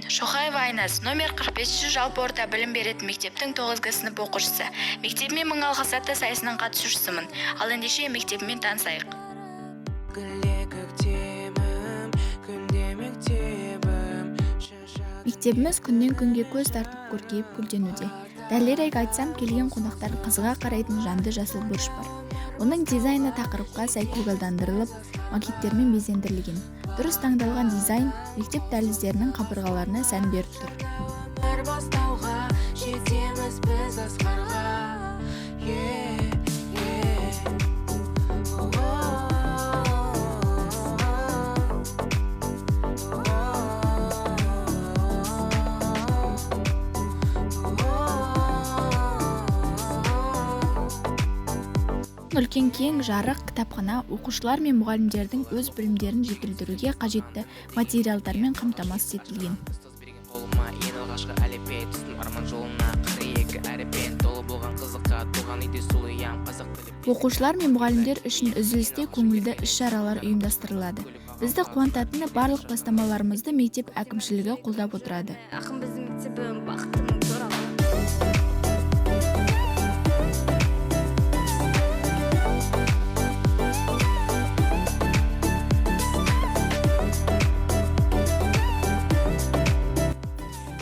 Шохаева Айназ, номер 45 жалпы орта білім беретін мектептің 9 сынып оқушысы. Мектебіме 1000 алғыс атты сайысының қатысушысымын. Ал ендеше мектебімен танысайық. Мектебіміз күннен күнге көз тартып көркейіп гүлденуде. Дәлірек айтсам, келген қонақтар қызыға қарайтын жанды жасыл бұрыш бар. Оның дизайны тақырыпқа сай көгалдандырылып, макеттермен безендірілген. Дұрыс таңдалған дизайн мектеп дәліздерінің қабырғаларына сән беріп тұр. Бір бастауға жетеміз біз асқарға. Үлкен кең жарық кітапхана оқушылар мен мұғалімдердің өз білімдерін жетілдіруге қажетті материалдармен қамтамасыз етілген. Оқушылар мен мұғалімдер үшін үзілісте көңілді іс-шаралар ұйымдастырылады. Бізді қуантатыны барлық бастамаларымызды мектеп әкімшілігі қолдап отырады. Ақын біздің мектебім бақытының торабы.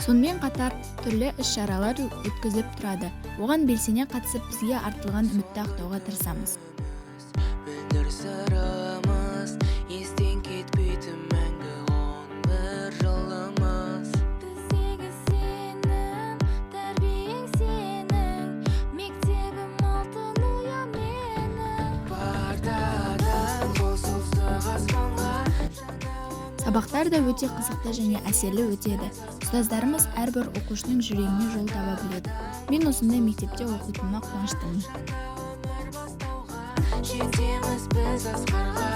Сонымен қатар түрлі іс-шаралар өткізіліп тұрады. Оған белсене қатысып, бізге артылған үмітті ақтауға тырысамыз. Мөлдір сырымыз, естен кетпейтін мәңгі 11 жылымыз. Біздегі сенің, тәрбиең сенің, мектебім алтын ұя менің. Партадан қосылсық аспанға. Сабақтар да өте қызықты және әсерлі өтеді. Ұстаздарымыз әрбір оқушының жүрегіне жол таба біледі. Мен осындай мектепте оқитыныма қуаныштымын. Жетеміз біз асқарға.